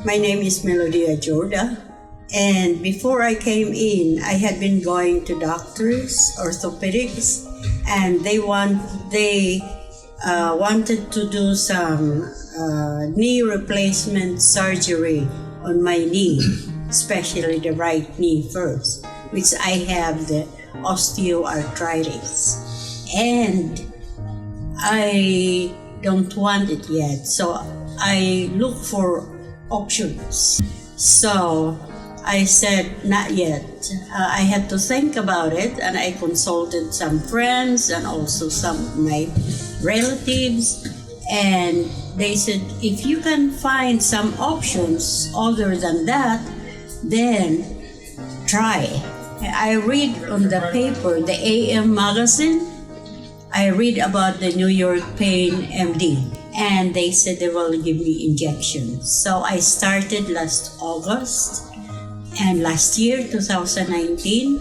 My name is Melodia Jorda, and before I came in, I had been going to doctors, orthopedics, and they wanted to do some knee replacement surgery on my knee, especially the right knee first, which I have the osteoarthritis, and I don't want it yet, so I look for options. So I said, not yet. I had to think about it, and I consulted some friends and also some of my relatives, and they said, if you can find some options other than that, then try. I read on the paper, the AM magazine, I read about the New York Pain MD, and they said they will give me injections. So I started last August and last year, 2019,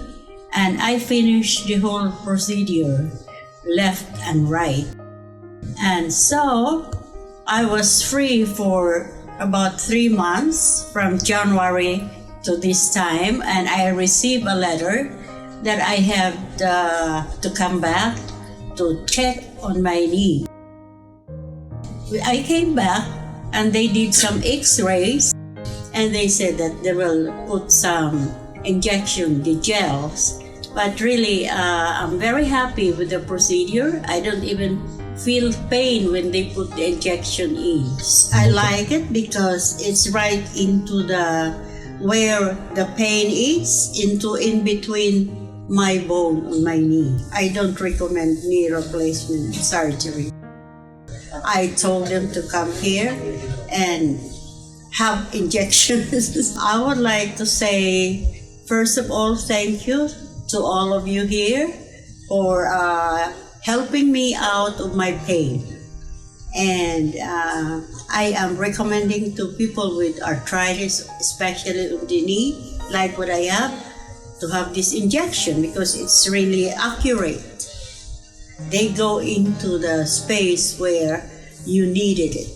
and I finished the whole procedure, left and right. And so I was free for about 3 months from January to this time, and I received a letter that I have to come back to check on my knee. I came back and they did some x-rays, and they said that they will put some injection, the gels. But really, I'm very happy with the procedure. I don't even feel pain when they put the injection in. I like it because it's right into where the pain is, in between my bone on my knee. I don't recommend knee replacement surgery. I told them to come here and have injections. I would like to say, first of all, thank you to all of you here for helping me out of my pain. And I am recommending to people with arthritis, especially of the knee, like what I have, to have this injection because it's really accurate. They go into the space where you needed it.